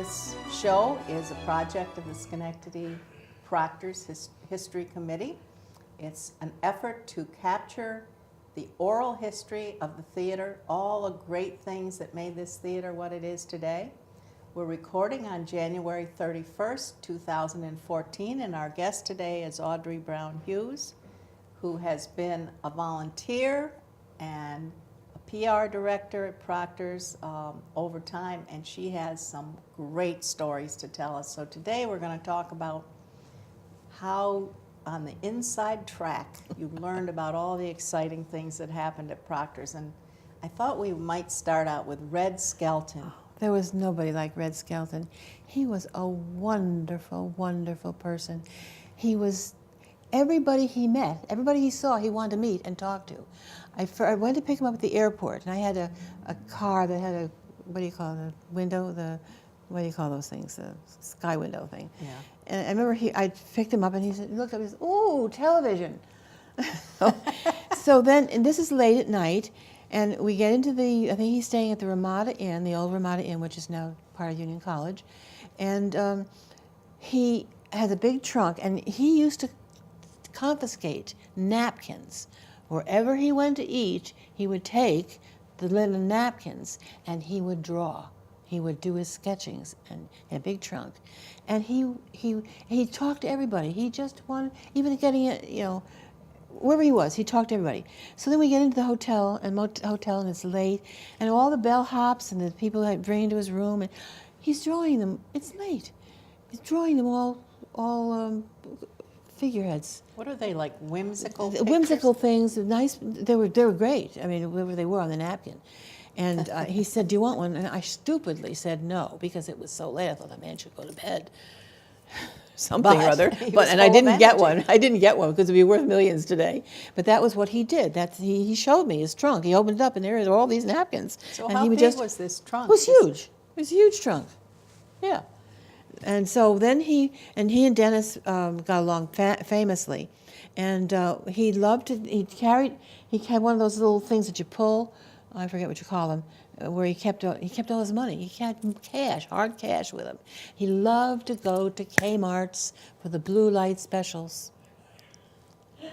This show is a project of the Schenectady Proctors History Committee. It's an effort to capture the oral history of the theater, all the great things that made this theater what it is today. We're recording on January 31st, 2014, and our guest today is Audrey Brown Hughes, who has been a volunteer and a PR director at Proctors over time, and she has some great stories to tell us. So today we're going to talk about how on the inside track you learned about all the exciting things that happened at Proctors. And I thought we might start out with Red Skelton. There was nobody like Red Skelton. He was a wonderful, wonderful person. He was, everybody he met, everybody he saw, he wanted to meet and talk to. I went to pick him up at the airport, and I had a car that had a, what do you call it, the window, what do you call those things, the sky window thing. Yeah. And I remember I picked him up, and he looked up and he said, "Ooh, television." So then, and this is late at night, and we get into I think he's staying at the Ramada Inn, the old Ramada Inn, which is now part of Union College. And he has a big trunk, and he used to confiscate napkins. Wherever he went to eat, he would take the linen napkins, and he would draw. He would do his sketchings, and a big trunk. And he talked to everybody. He just wanted, even getting it, wherever he was, he talked to everybody. So then we get into the hotel, and it's late, and all the bellhops and the people that bring into his room, and he's drawing them. It's late. He's drawing them all figureheads. What are they, like whimsical pictures? Whimsical things, nice. They were great. I mean, whatever they were on the napkin. And he said, "Do you want one?" And I stupidly said no, because it was so late. I thought the man should go to bed. Something or other. And I didn't get one. I didn't get one because it'd be worth millions today. But that was what he did. He showed me his trunk. He opened it up, and there were all these napkins. So and how he big was this trunk? It was huge. It was a huge trunk. Yeah. And so then he and Dennis got along famously. And he loved to, he had one of those little things that you pull, I forget what you call them, where he kept all his money. He had cash, hard cash with him. He loved to go to Kmart's for the blue light specials.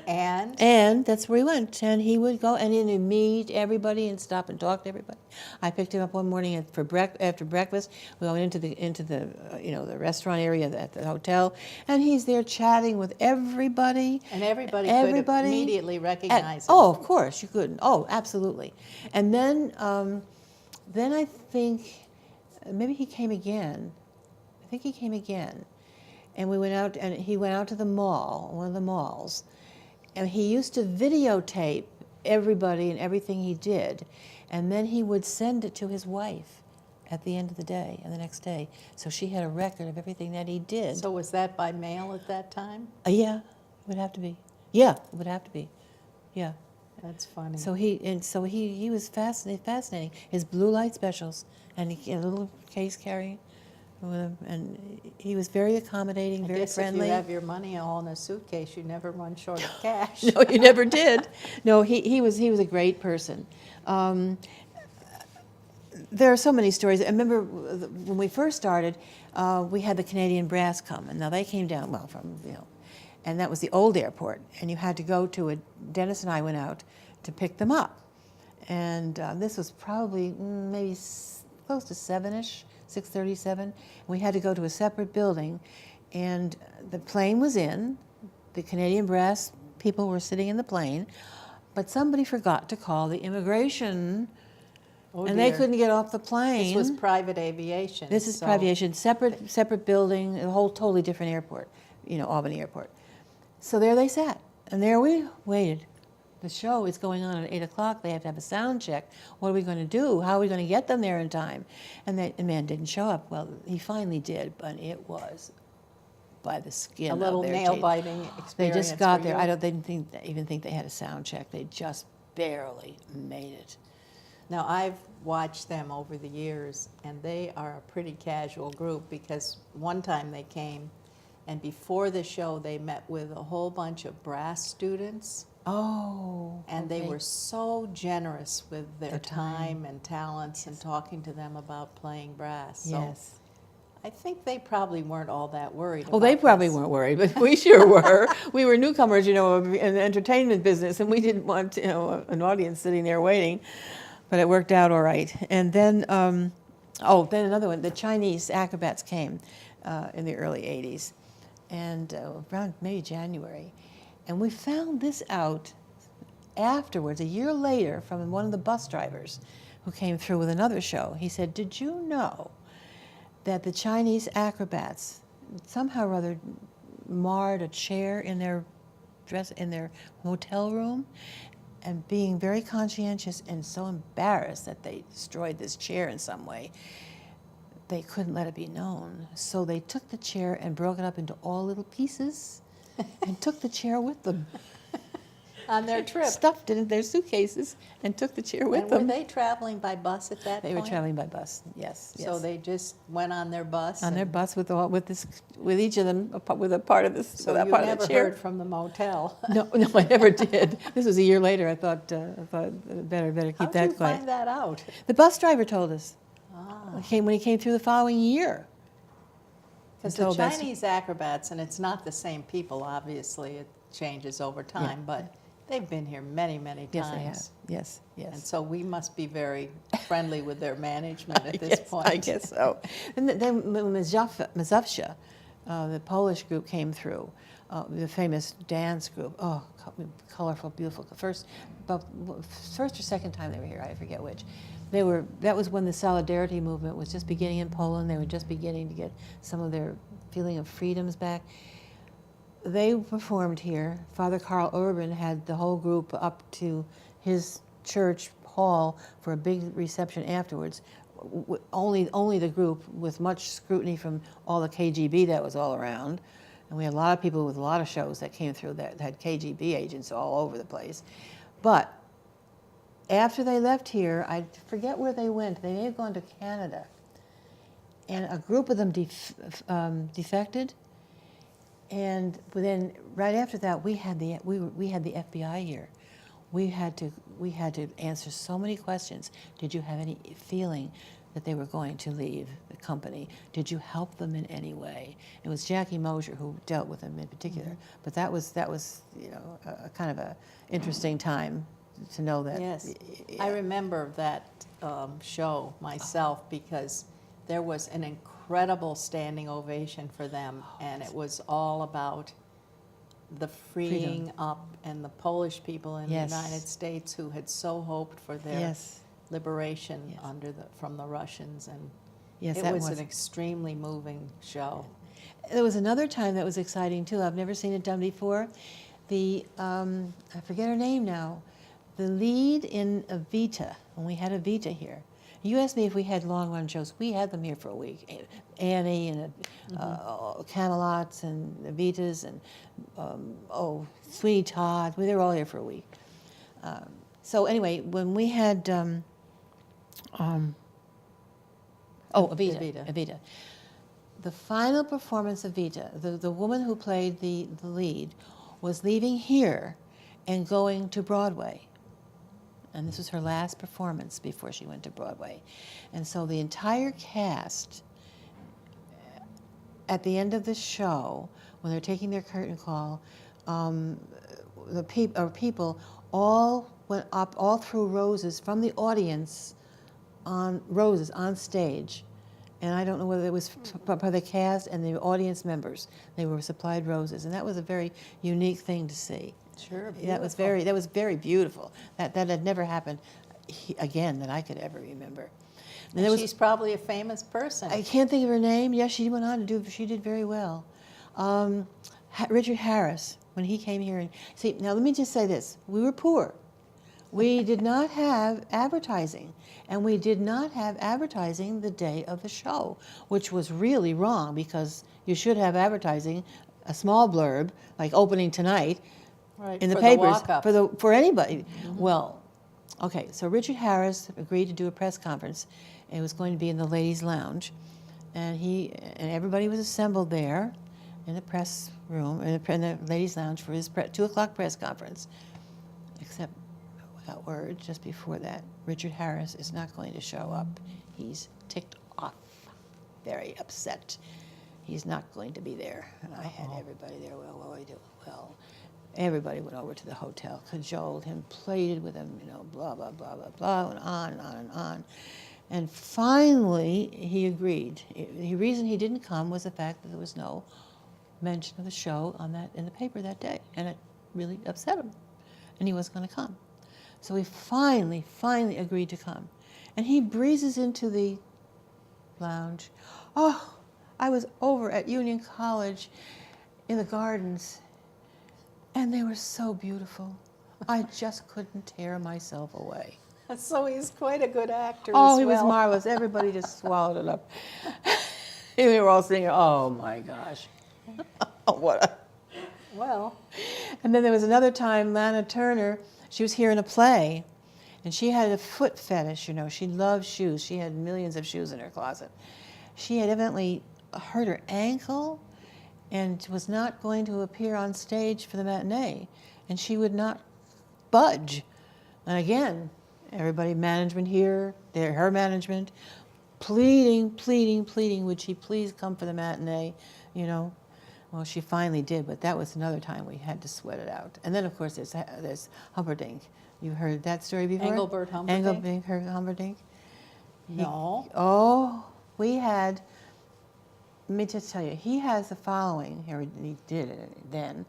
And that's where he went. And he would go and he'd meet everybody and stop and talk to everybody. I picked him up one morning after breakfast. We went into the restaurant area at the hotel, and he's there chatting with everybody. And everybody could immediately recognize him. Oh, of course you couldn't. Oh, absolutely. And then I think maybe he came again. I think he came again, and we went out, and he went out to the mall, one of the malls. And he used to videotape everybody and everything he did, and then he would send it to his wife at the end of the day and the next day. So she had a record of everything that he did. So was that by mail at that time? Yeah, it would have to be. Yeah, it would have to be. Yeah. That's funny. So he was fascinating. His blue light specials, and he had a little case carrying with him, and he was very accommodating, very friendly. If you have your money all in a suitcase, you never run short of cash. No, you never did. No, he was a great person. There are so many stories. I remember when we first started, we had the Canadian Brass come, and now they came down and that was the old airport, and you had to go to it. Dennis and I went out to pick them up, and this was probably maybe close to 7-ish. 6:37. We had to go to a separate building, and the plane was in. The Canadian Brass people were sitting in the plane, but somebody forgot to call the immigration, and they couldn't get off the plane. This was private aviation. This is private aviation, separate building, a whole totally different airport, Albany Airport. So there they sat, and there we waited. The show is going on at 8 o'clock. They have to have a sound check. What are we going to do? How are we going to get them there in time? And the man didn't show up. Well, he finally did, but it was by the skin of their teeth. A little nail-biting experience. They just got there. They didn't even think they had a sound check. They just barely made it. Now, I've watched them over the years, and they are a pretty casual group, because one time they came, and before the show, they met with a whole bunch of brass students. Oh. And they were so generous with their time and talents and talking to them about playing brass. So Yes. I think they probably weren't all that worried Well, about they probably this. weren't worried, but we sure were. We were newcomers, in the entertainment business, and we didn't want, an audience sitting there waiting. But it worked out all right. And then, then another one. The Chinese acrobats came in the early '80s, and around maybe January, and we found this out afterwards, a year later, from one of the bus drivers who came through with another show. He said, "Did you know that the Chinese acrobats somehow or other marred a chair in their hotel room, and being very conscientious and so embarrassed that they destroyed this chair in some way, they couldn't let it be known. So they took the chair and broke it up into all little pieces and took the chair with them." On their trip. Stuffed it in their suitcases and took the chair with And them. were they traveling by bus at that They point? were traveling by bus, yes. So they just went on their bus? on their and- bus with each of them with a part of this, So with that you part of never the chair. heard from the motel? No, I never did. This was a year later. I thought better keep How'd that you quiet. find that out? The bus driver told us. Ah. When he came through the following year. Because So the that's- Chinese acrobats, and it's not the same people, obviously, it changes over time, but they've been here many, many Yes, they have. times. Yes, And yes. so we must be very friendly with their management at this point. I guess so. And then Mazovsha, the Polish group, came through, the famous dance group. Oh, colorful, beautiful. First or second time they were here, I forget which. That was when the Solidarity movement was just beginning in Poland. They were just beginning to get some of their feeling of freedoms back. They performed here. Father Karl Urban had the whole group up to his church hall for a big reception afterwards. Only the group, with much scrutiny from all the KGB that was all around. And we had a lot of people with a lot of shows that came through that had KGB agents all over the place. But after they left here, I forget where they went. They may have gone to Canada. And a group of them defected. And then right after that, we had the FBI here. We had to answer so many questions. Did you have any feeling that they were going to leave the company? Did you help them in any way? It was Jackie Mosier who dealt with them in particular. Mm-hmm. But that was a kind of a interesting time to know that. Yes, Yeah. I remember that show myself because there was an incredible standing ovation for them, and it was all about the freeing up and the Polish people in Yes. the United States who had so hoped for their Yes. liberation Yes. from the Russians, and Yes, it that was an extremely moving show. There was another time that was exciting too. I've never seen it done before. I forget her name now. The lead in Evita, when we had Evita here. You asked me if we had long-run shows. We had them here for a week. Annie and Camelots and Evitas and Sweeney Todd. They were all here for a week. So anyway, when we had Evita. Evita. The final performance of Evita, the woman who played the lead, was leaving here and going to Broadway. And this was her last performance before she went to Broadway. And so the entire cast, at the end of the show, when they're taking their curtain call, people all went up, all threw roses from the audience, on stage. And I don't know whether it was by the cast and the audience members. They were supplied roses, and that was a very unique thing to see. Sure, That was very beautiful. That had never happened again that I could ever remember. And there was, she's probably a famous person. I can't think of her name. Yes, she went on to do. She did very well. Richard Harris, when he came here, and see, now let me just say this: we were poor. We did not have advertising, and we did not have advertising the day of the show, which was really wrong because you should have advertising, a small blurb like opening tonight. Right, In the for papers walk-up. for anybody. Mm-hmm. Well, okay. So Richard Harris agreed to do a press conference. It was going to be in the ladies' lounge, and everybody was assembled there, in the press room, in the ladies' lounge for his 2:00 press conference. Except, without word, just before that, Richard Harris is not going to show up. He's ticked off very upset. He's not going to be there. And I had everybody there. Well, what do I do? Well, everybody went over to the hotel, cajoled him, pleaded with him, you know, blah, blah, blah, blah, blah, and on and on and on. And finally, he agreed. The reason he didn't come was the fact that there was no mention of the show in the paper that day, and it really upset him, and he wasn't going to come. So he finally agreed to come. And he breezes into the lounge. Oh, I was over at Union College in the gardens, and they were so beautiful. I just couldn't tear myself away. So he's quite a good actor Oh, as he was well. marvelous. Everybody just swallowed it up. And we were all singing, oh my gosh. What a... Well, And then there was another time, Lana Turner, she was here in a play, and she had a foot fetish, you know. She loved shoes. She had millions of shoes in her closet. She had evidently hurt her ankle and was not going to appear on stage for the matinee, and she would not budge. And again, everybody, management here, her management, pleading, would she please come for the matinee, you know. Well, she finally did, but that was another time we had to sweat it out. And then, of course, there's Humperdinck. You heard that story before? Engelbert Humperdinck? Engelbert Humperdinck. no. We had, let me just tell you, he has the following, or he did it then.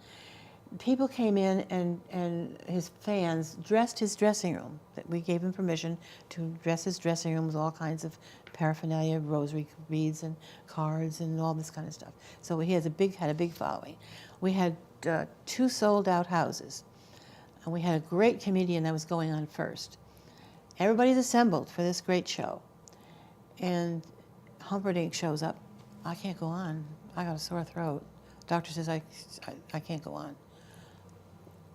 People came in and his fans dressed his dressing room. We gave him permission to dress his dressing room with all kinds of paraphernalia, rosary beads and cards and all this kind of stuff. So he had a big following. We had 2 sold-out houses, and we had a great comedian that was going on first. Everybody's assembled for this great show, and Humperdinck shows up. I can't go on. I got a sore throat. Doctor says I can't go on.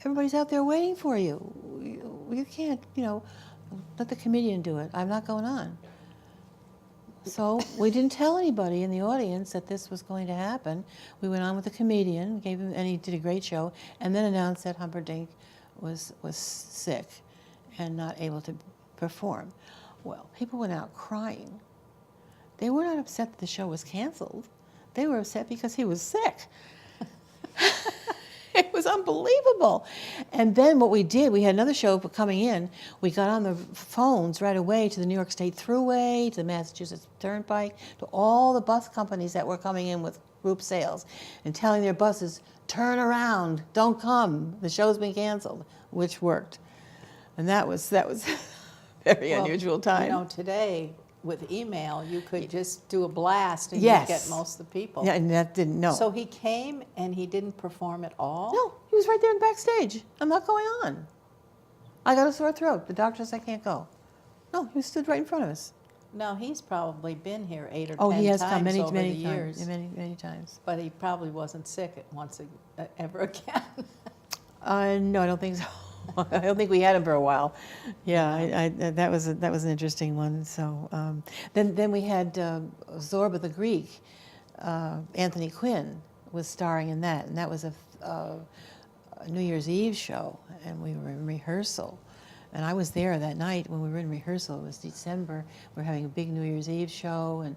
Everybody's out there waiting for you. You can't, you know, let the comedian do it. I'm not going on. So we didn't tell anybody in the audience that this was going to happen. We went on with the comedian, gave him, and he did a great show, and then announced that Humperdinck was sick and not able to perform. Well, people went out crying. They were not upset that the show was canceled. They were upset because he was sick. It was unbelievable. And then what we did, we had another show coming in. We got on the phones right away to the New York State Thruway, to the Massachusetts Turnpike, to all the bus companies that were coming in with group sales and telling their buses, turn around, don't come, the show's been canceled, which worked. And that was a very unusual time. You know, today, with email, you could just do a blast and Yes. you'd get most of the people. Yeah, and that didn't, no. So he came and he didn't perform at all? No, he was right there in backstage. I'm not going on. I got a sore throat. The doctor said I can't go. No, he stood right in front of us. No, he's probably been here 8 or 10 Oh, he has times come many, over many the times. years. Many times. But he probably wasn't sick ever again. No, I don't think so. I don't think we had him for a while. Yeah, that was an interesting one. So then we had Zorba the Greek. Anthony Quinn was starring in that, and that was a New Year's Eve show, and we were in rehearsal. And I was there that night when we were in rehearsal. It was December. We were having a big New Year's Eve show, and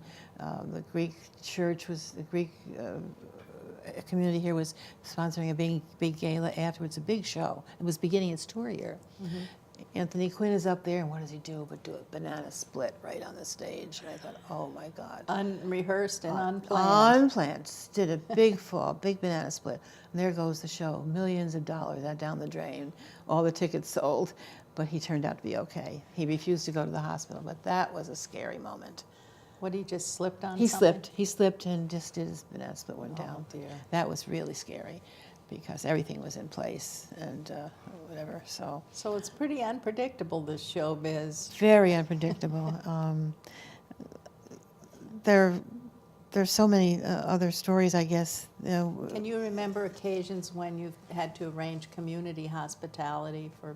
the Greek church was, the Greek community here was sponsoring a big gala afterwards, a big show. It was beginning its tour year. Mm-hmm. Anthony Quinn is up there, and what does he do but do a banana split right on the stage? And I thought, oh my God. Unrehearsed and unplanned. Unplanned. Did a big fall, big banana split. And there goes the show. Millions of dollars out down the drain. All the tickets sold. But he turned out to be okay. He refused to go to the hospital, but that was a scary moment. What, he just slipped on He something? slipped. He slipped and just did his banana split, went down. Dear. That was really scary because everything was in place and whatever. So it's pretty unpredictable, this showbiz. very unpredictable. There's so many other stories, I guess. Can you remember occasions when you've had to arrange community hospitality for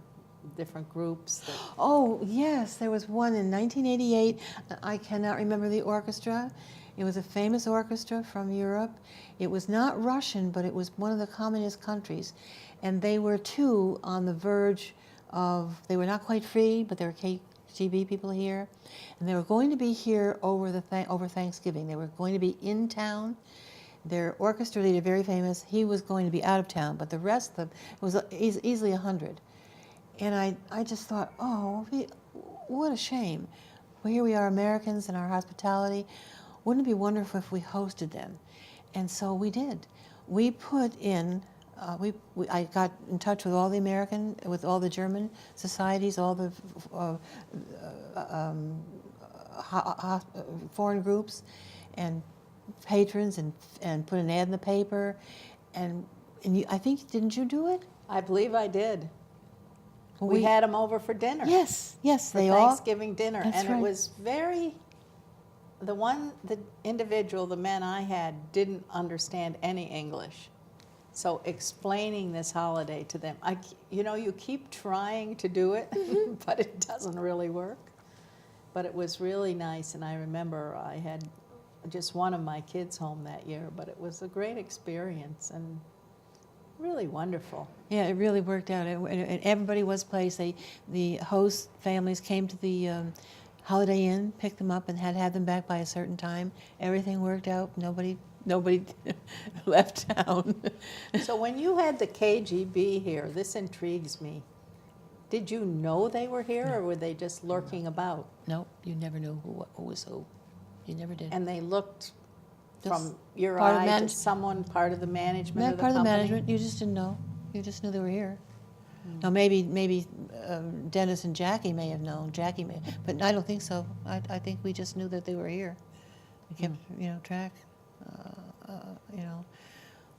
different groups? Oh, yes, there was one in 1988. I cannot remember the orchestra. It was a famous orchestra from Europe. It was not Russian, but it was one of the communist countries. And they were too on the verge of, they were not quite free, but they were GB people here, and they were going to be here over over Thanksgiving. They were going to be in town. Their orchestra leader, very famous, he was going to be out of town, but the rest of them, it was easily 100. And I just thought, oh, what a shame. Well, here we are, Americans, and our hospitality. Wouldn't it be wonderful if we hosted them? And so we did. We put in, I got in touch with all the German societies, all the foreign groups, and patrons, and put an ad in the paper. And I think, didn't you do it? I believe I did. Well, we had them over for dinner. Yes, for they all. Thanksgiving dinner, That's and right. it was the individual, the men I had, didn't understand any English. So explaining this holiday to them, you keep trying to do it, but it doesn't really work. But it was really nice, and I remember I had just one of my kids home that year, but it was a great experience and really wonderful. Yeah, it really worked out. And everybody was placed. The host families came to the Holiday Inn, picked them up, and had them back by a certain time. Everything worked out. Nobody left town. So when you had the KGB here, this intrigues me. Did you know they were here, or were they just lurking about? No, you never knew who was who. You never did. And they looked Just from your part of eye to manage- someone part of the management of the Part of the company? management. You just didn't know. You just knew they were here. Now maybe Dennis and Jackie may have known. But I don't think so. I think we just knew that they were here. We kept track.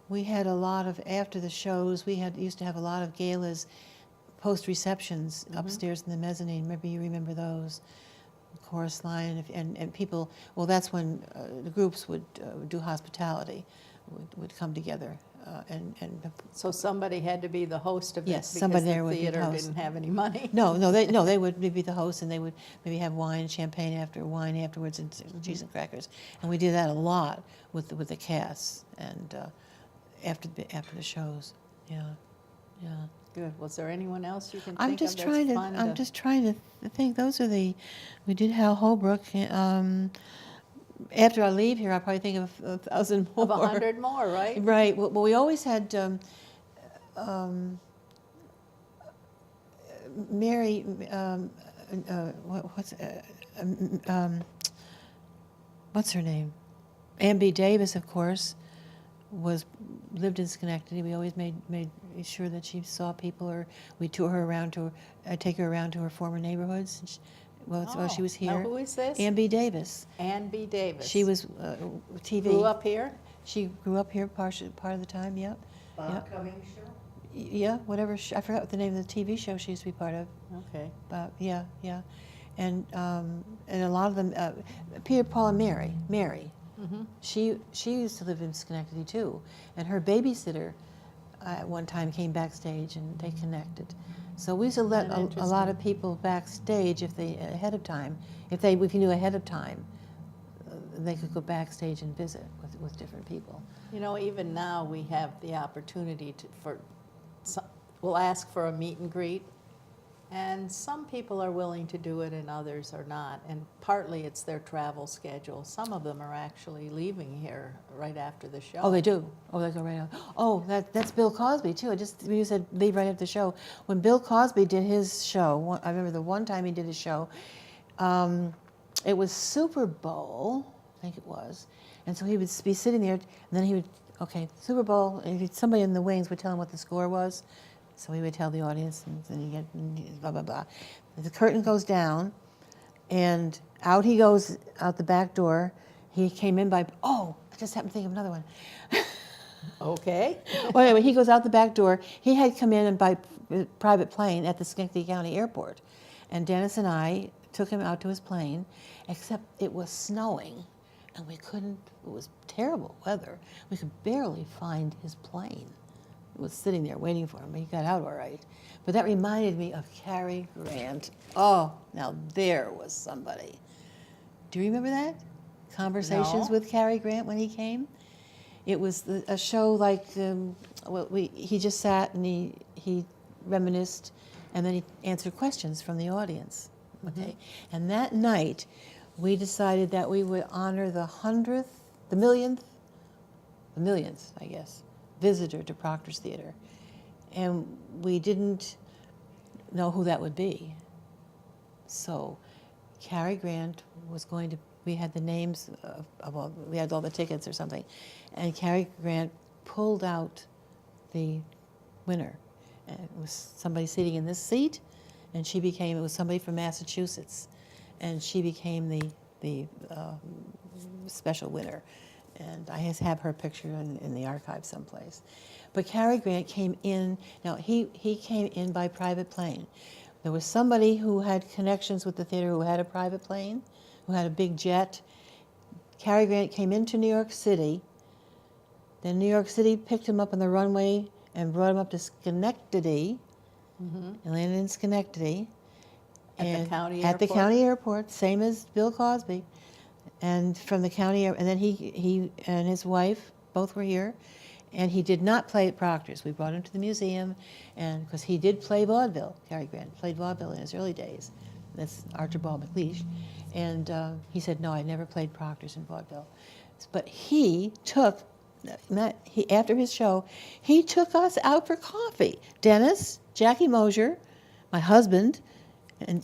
We had a lot of, after the shows, used to have a lot of galas, post receptions upstairs in the mezzanine. Maybe you remember those. Chorus line, and people, well, that's when the groups would do hospitality, would come together. So somebody had to be the host of Yes, it because somebody there the would be the theater host. didn't have any money. No, they would be the host, and they would maybe have champagne afterwards, and cheese and crackers. And we did that a lot with the cast, and after the shows. Yeah. Good. Was there anyone else you can I'm think just of trying that's to. fun I'm just trying to think. Those are we did Hal Holbrook. After I leave here, I'll probably think of 1,000 more. Of 100 more, right? Right. Well, we always had Mary. What's her name? Ann B. Davis, of course, lived in Schenectady. We always made sure that she saw people, or we tour her around take her around to her former neighborhoods. While she was here. Now who is this? Ann B. Davis. Ann B. Davis. She was TV. Grew up here? She grew up here part of the time. Yep. Bob Cummings show? Yeah, whatever. I forgot what the name of the TV show she used to be part of. Okay. Yeah. And a lot of them. Peter, Paul, and Mary. Mm-hmm. She used to live in Schenectady too, and her babysitter at one time came backstage, and they connected. So we used to let a lot of people backstage if you knew ahead of time, they could go backstage and visit with different people. Even now we have the opportunity we'll ask for a meet and greet, and some people are willing to do it and others are not. And partly it's their travel schedule. Some of them are actually leaving here right after the show. Oh, they do. Oh, they go right out. Oh, that's Bill Cosby too. You said leave right after the show. When Bill Cosby did his show, I remember the one time he did his show, it was Super Bowl, I think it was, and so he would be sitting there, and then he would, Super Bowl, and somebody in the wings would tell him what the score was, so he would tell the audience, and then you get blah, blah, blah. The curtain goes down, and out he goes out the back door. He came in I just happened to think of another one. Okay. Well, anyway, he goes out the back door. He had come in by private plane at the Schenectady County Airport. And Dennis and I took him out to his plane, except it was snowing, and it was terrible weather. We could barely find his plane. It was sitting there waiting for him, but he got out all right. But that reminded me of Cary Grant. Oh, now there was somebody. Do you remember that? Conversations No. with Cary Grant when he came? It was a show like, he just sat and he reminisced, and then he answered questions from the audience. Okay, and that night, we decided that we would honor the 100th, the millionth, I guess, visitor to Proctor's Theater, and we didn't know who that would be. So, Cary Grant was going to. We had the names of all. We had all the tickets or something, and Cary Grant pulled out the winner. And it was somebody sitting in this seat, and she became. It was somebody from Massachusetts, and she became the special winner. And I have her picture in the archive someplace. But Cary Grant came in. Now he came in by private plane. There was somebody who had connections with the theater who had a private plane, who had a big jet. Cary Grant came into New York City. Then New York City picked him up on the runway and brought him up to Schenectady, and landed in Schenectady. At the county At the airport? county airport, same as Bill Cosby. And from the county, and then he and his wife both were here, and he did not play at Proctor's. We brought him to the museum, and because he did play vaudeville, Cary Grant played vaudeville in his early days. That's Archibald MacLeish, and he said, "No, I never played Proctor's in vaudeville." But he took, after his show, he took us out for coffee. Dennis, Jackie Mosier, my husband,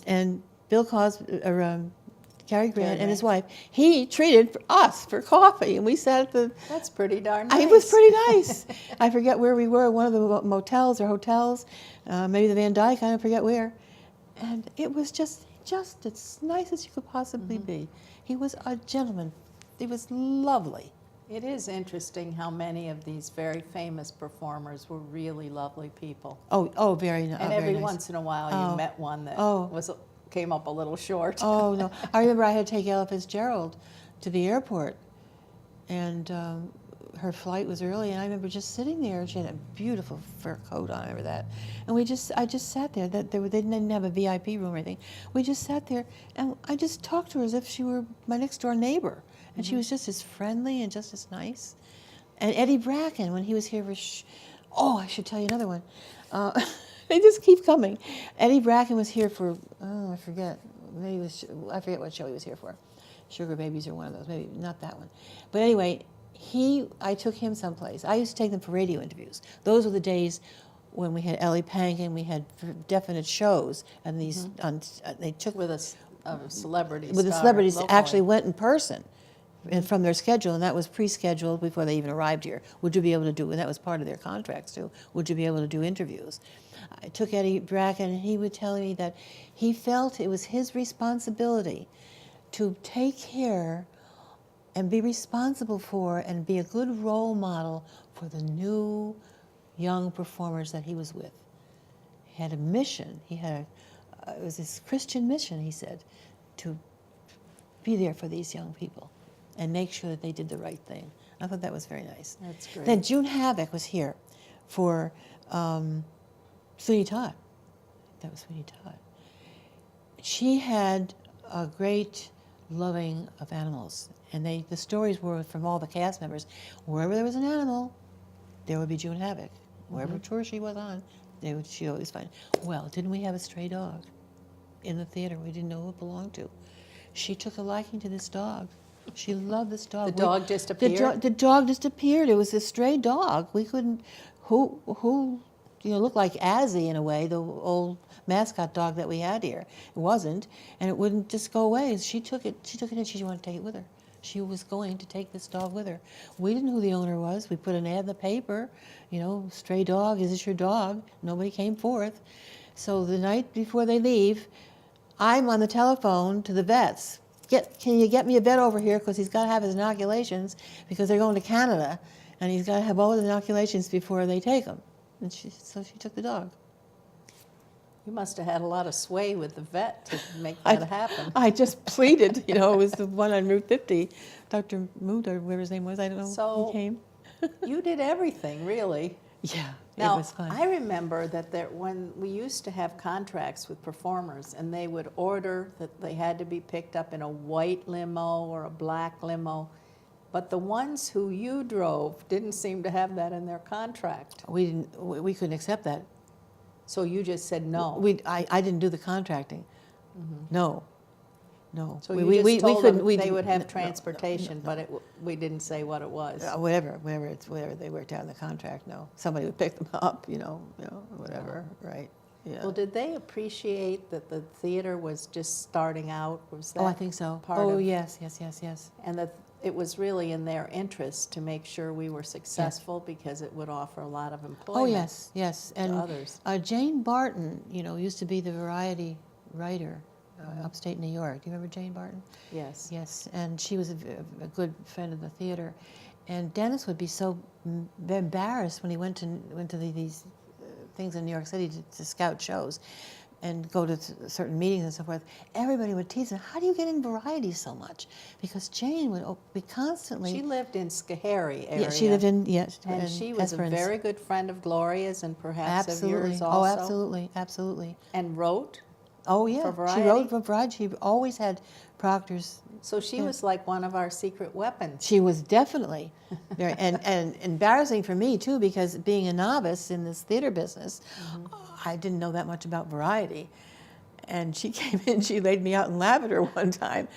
and Bill Cosby, Cary Grant and his wife, he treated us for coffee, and we sat at the. That's pretty darn nice. It was pretty nice. I forget where we were, one of the motels or hotels, maybe the Van Dyke, I don't forget where. And it was just as nice as you could possibly be. He was a gentleman. He was lovely. It is interesting how many of these very famous performers were really lovely people. Oh, very nice. And every nice. once in a while you met one that came up a little short. Oh, no. I remember I had to take Ella Fitzgerald to the airport, and her flight was early, and I remember just sitting there. She had a beautiful fur coat on, I remember that. And I just sat there. They didn't have a VIP room or anything. We just sat there, and I just talked to her as if she were my next door neighbor. And she was just as friendly and just as nice. And Eddie Bracken, when he was here for, I should tell you another one. They just keep coming. Eddie Bracken was here for, I forget. I forget what show he was here for. Sugar Babies or one of those, maybe not that one. But anyway, I took him someplace. I used to take them for radio interviews. Those were the days when we had Ellie Pankin, we had definite shows, and these they took With a celebrity with the star celebrities locally. actually went in person. And from their schedule, and that was pre-scheduled before they even arrived here. Would you be able to do, and that was part of their contracts too, would you be able to do interviews? I took Eddie Bracken, and he would tell me that he felt it was his responsibility to take care and be responsible for and be a good role model for the new young performers that he was with. He had a mission. It was his Christian mission, he said, to be there for these young people and make sure that they did the right thing. I thought that was very nice. That's great. Then June Havoc was here for Sweeney Todd. That was Sweeney Todd. She had a great loving of animals, and the stories were from all the cast members. Wherever there was an animal, there would be June Havoc. Wherever tour she was on, she'd always find. Well, didn't we have a stray dog in the theater we didn't know who it belonged to? She took a liking to this dog. She loved this dog. The dog disappeared? The dog disappeared. It was a stray dog. We couldn't, who looked like Azzy in a way, the old mascot dog that we had here. It wasn't, and it wouldn't just go away. She took it and she wanted to take it with her. She was going to take this dog with her. We didn't know who the owner was. We put an ad in the paper, stray dog, is this your dog? Nobody came forth. So the night before they leave, I'm on the telephone to the vets. Can you get me a vet over here, because he's got to have his inoculations, because they're going to Canada, and he's got to have all his inoculations before they take him. And so she took the dog. You must have had a lot of sway with the vet to make that happen. I just pleaded, it was the one on Route 50, Dr. Moot, or whatever his name was, I don't know So who came. You did everything, really. Yeah, Now, it was fun. I remember that when we used to have contracts with performers, and they would order that they had to be picked up in a white limo or a black limo, but the ones who you drove didn't seem to have that in their contract. We couldn't accept that. So you just said no. I didn't do the contracting. No, no. So you just told couldn't. them they didn't- would have no, transportation, but we didn't say what it was. whatever they worked out in the contract. No, somebody would pick them up. Whatever. Right. Yeah. Well, did they appreciate that the theater was just starting out? Was that I think so. part Oh, of, yes. and that it was really in their interest to make sure we were successful because it would offer a lot of employment. Oh, yes. And others. Jane Barton, used to be the variety writer upstate New York. Do you remember Jane Barton? Yes. Yes, and she was a good friend of the theater. And Dennis would be so embarrassed when he went to these things in New York City to scout shows and go to certain meetings and so forth. Everybody would tease him, how do you get in variety so much? Because Jane would be constantly... She lived in Schoharie area. Yeah, she lived in, yes. And she was a very good friend of Gloria's and perhaps of yours Oh, also. absolutely. And wrote Oh, yeah. for variety? She wrote for variety. She always had Proctors. So she was like one of our secret weapons. She was definitely very, and embarrassing for me too, because being a novice in this theater business, I didn't know that much about variety. And she came in, she laid me out in lavender one time.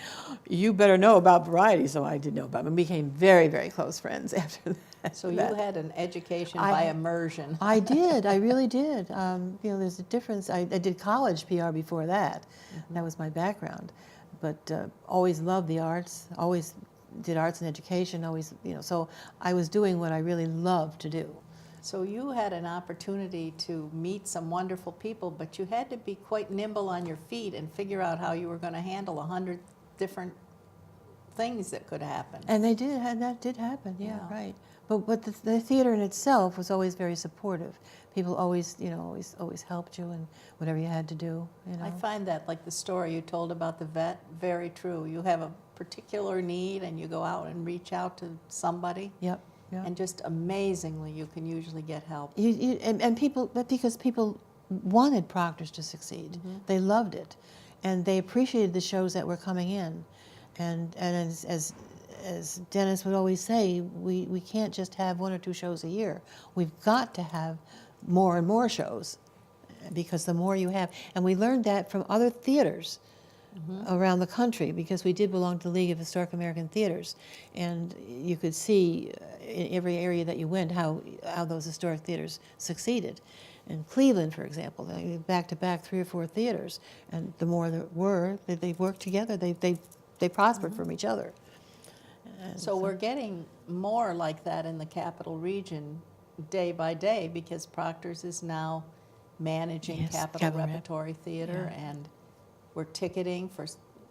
You better know about variety, so I did know about it. And we became very, very close friends after that. So you had an education by immersion. I did, I really did. There's a difference. I did college PR before that. That was my background. But always loved the arts, always did arts and education, always, so I was doing what I really loved to do. So you had an opportunity to meet some wonderful people, but you had to be quite nimble on your feet and figure out how you were going to handle 100 different things that could happen. And they did, and that did happen, yeah. Right. But the theater in itself was always very supportive. People always, always helped you in whatever you had to do. I find that, like the story you told about the vet, very true. You have a particular need and you go out and reach out to somebody. Yep. And just amazingly, you can usually get help. And people, but because people wanted Proctors to succeed. They loved it. And they appreciated the shows that were coming in. And as Dennis would always say, we can't just have 1 or 2 shows a year. We've got to have more and more shows, because the more you have, and we learned that from other theaters around the country, because we did belong to the League of Historic American Theaters, and you could see in every area that you went how those historic theaters succeeded. In Cleveland, for example, back-to-back 3 or 4 theaters, and the more there were, they worked together, they prospered from each other. So we're getting more like that in the Capital Region day by day, because Proctors is now managing Capital Repertory Theater, and we're ticketing for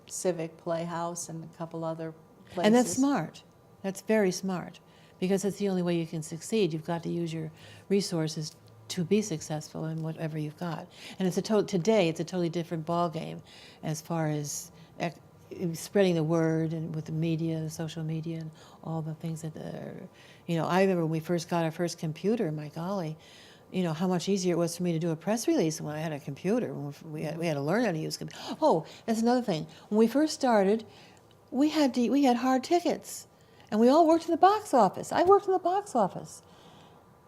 Civic Playhouse and a couple other places. And that's smart. That's very smart, because that's the only way you can succeed. You've got to use your resources to be successful in whatever you've got. And today it's a totally different ballgame as far as spreading the word, and with the media, the social media, and all the things that I remember when we first got our first computer, my golly, how much easier it was for me to do a press release when I had a computer. We had to learn how to use computers. Oh, that's another thing. When we first started, we had hard tickets, and we all worked in the box office. I worked in the box office.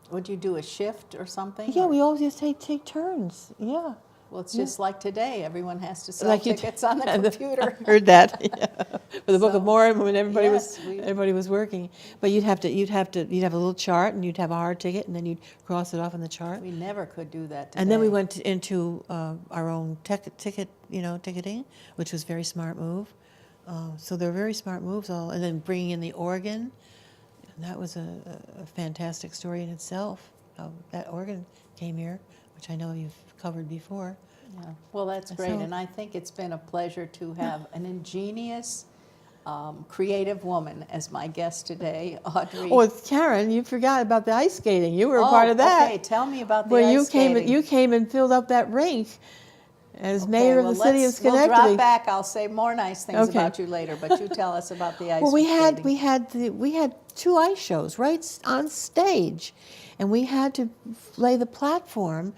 Would you do a shift or something? Yeah, we all just take turns. Yeah. Well, it's just like today. Everyone has to sell tickets on the computer. I heard that. For the Book of Mormon, when everybody was working. But you'd have a little chart, and you'd have a hard ticket, and then you'd cross it off on the chart. We never could do that today. And then we went into our own ticketing, which was a very smart move. So they're very smart moves all. And then bringing in the organ, and that was a fantastic story in itself. That organ came here, which I know you've covered before. Yeah. Well, that's great, and I think it's been a pleasure to have an ingenious, creative woman as my guest today, Audrey. Oh, it's Karen. You forgot about the ice skating. You were a part of that. Okay, tell me about the ice skating. You came and filled up that rink as mayor of the city of Schenectady. We'll drop back. I'll say more nice things about you later, but you tell us about the ice skating. Well, we had 2 ice shows right on stage, and we had to lay the platform,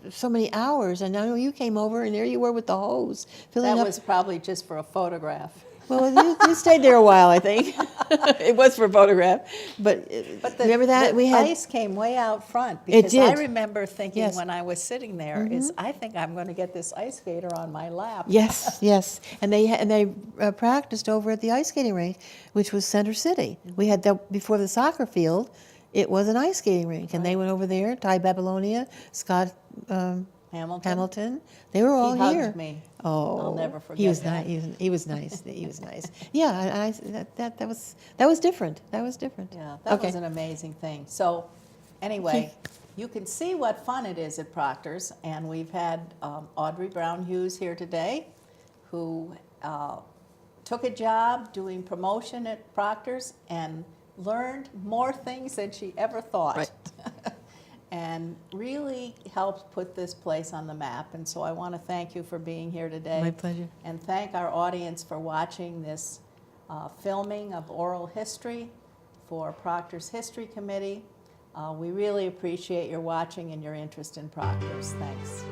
so many hours. And I know you came over, and there you were with the hose. That was probably just for a photograph. Well, you stayed there a while, I think. It was for a photograph, but, But remember that the we had. ice came way out front It because I did. remember thinking Yes. when I was sitting there is I think I'm going to get this ice skater on my lap. Yes, yes, and they practiced over at the ice skating rink, which was Center City. We had that before the soccer field. It was an ice skating rink, and they went over there. Ty Babylonia, Scott Hamilton. They were all He here. hugged me. Oh, I'll never forget he was that. nice. He was nice. He was nice. Yeah, and that was different. That was different. Yeah, that Okay. was an amazing thing. So, anyway, you can see what fun it is at Proctor's, and we've had Audrey Brown Hughes here today, who took a job doing promotion at Proctor's and learned more things than she ever thought. Right. And really helped put this place on the map. And so I want to thank you for being here today. My pleasure. And thank our audience for watching this filming of oral history for Proctor's History Committee. We really appreciate your watching and your interest in Proctor's. Thanks.